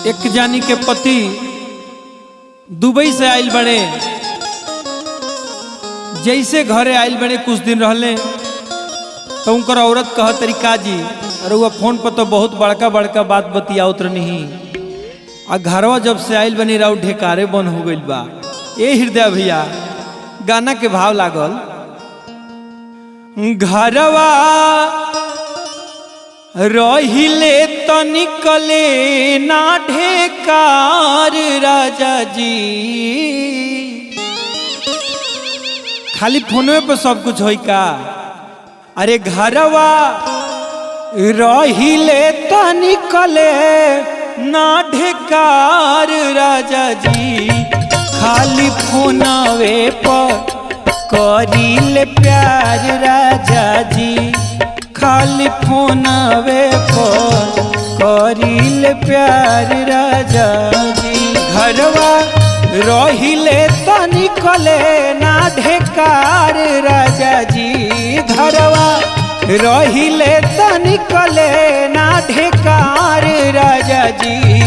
एक जानी के पति दुबई से आइल बड़े, जैसे घरे आइल बड़े कुछ दिन रहले तो उनकर औरत कह तरीका जी अरे वह फोन पर तो बहुत बड़का बड़का बात बतियावत नहीं आ घरवा जब से आइल बनी राउ ढेकारे बन हो गइल बा। ए हृदय भैया गाना के भाव लागल, घरवा रहिले तो निकले ना ढेकार राजा जी, खाली फोनवे पर सब कुछ होई का। अरे घरवा रहिले तो निकले ना ढेकार राजा जी, खाली फोनवे पर करीले प्यार राजा जी, खाली फोनवे पर करीले प्यार राजा जी। घरवा रहिले तो निकले ना ढेकार राजा जी, घरवा रहिले तो निकले ना ढेकार राजा जी,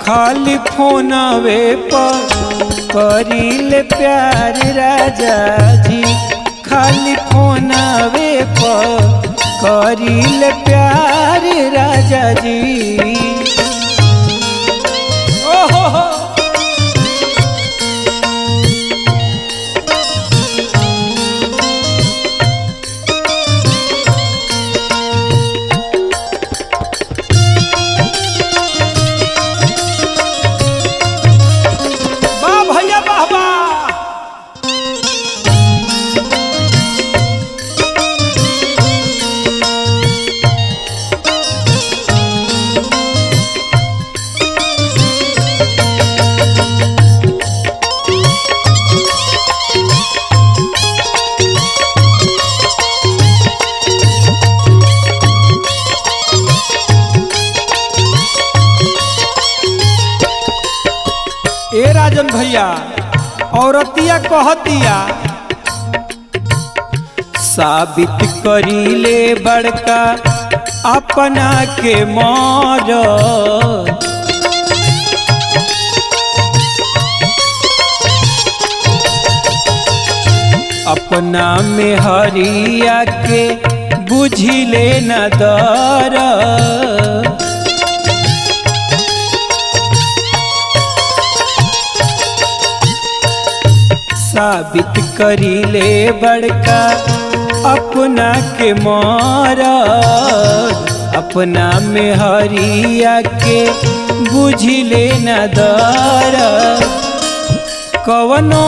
खाली फोनवे पर करीले प्यार राजा जी, खाली फोनवे पर करीले प्यार राजा जी। ओहो हो ए राजन भैया औरतिया कहतिया, साबित करीले बड़का अपना के मौज, अपना में हरिया के बुझिले न दर, साबित करीले बड़का अपना के मारा, अपना में हरिया के बुझिले न दर, कवनो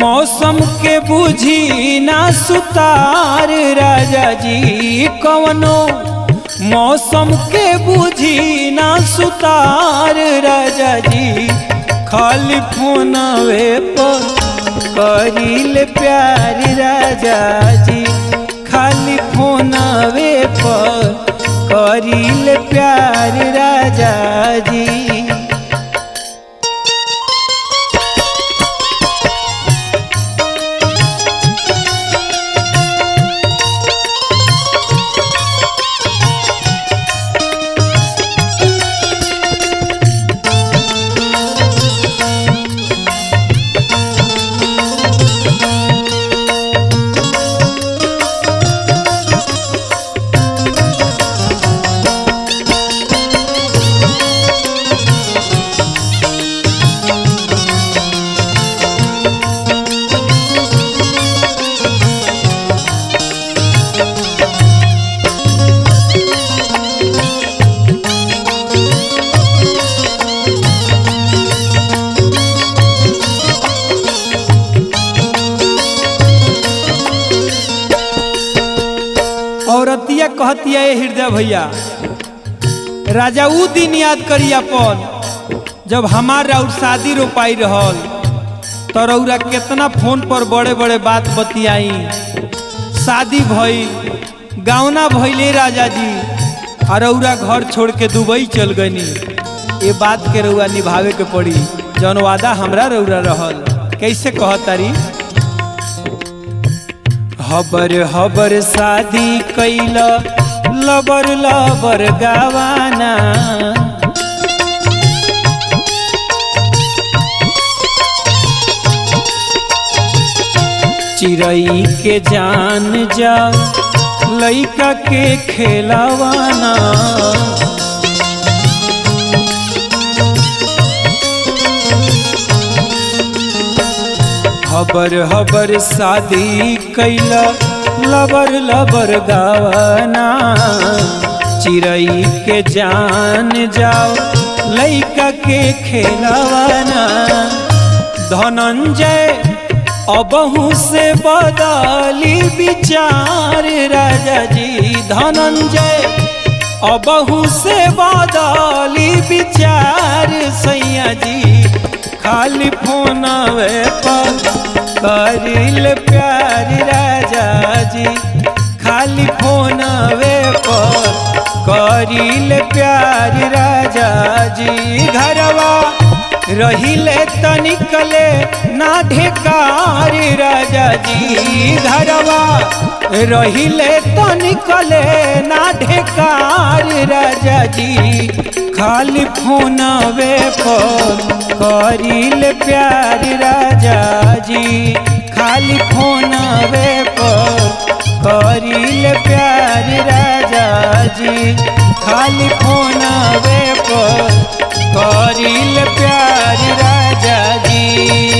मौसम के बुझी ना सुतार राजा जी, कवनो मौसम के बुझी ना सुतार राजा जी, खाली फोनवे पर करीले प्यार राजा जी, खाली फोनवे पर करीले प्यार राजा जी। औरतिया कहतिया ए हृदय भैया, राजा ऊ दिन याद करी अपन जब हमार और शादी रोपाई रहल तो रौरा कितना फोन पर बड़े बड़े बात बतियाई, शादी भइल गावना भइले राजा जी, और रौरा घर छोड़ के दुबई चल गनी। ये बात के रौरा निभावे के पड़ी जौन वादा हमरा रौरा रहल। कैसे कहतारी, हबर हबर शादी कैला लबर लबर गावाना, चिड़ई के जान जा लइका के खेलावाना। हबर हबर शादी कैला लबर लबर गावाना। चिड़ई के जान जाओ लइका के खेलावाना। धनंजय अबहू से बदली विचार राजा जी। धनंजय अबहू से बदली विचार सैया जी। खाली फोनवे पर करिल प्यार राजा जी। खाली फोनवे पर करिल प्यार राजा जी। घरवा रहिले त निकले ना ढेकार राजा जी। घरवा रहिले त निकले ना ढेकार राजा जी। खाली फोनवे पर करिल प्यार राजा जी। खाली फोनवे पर करिल प्यार राजा जी। खाली फोनवे पर करिल प्यार राजा जी।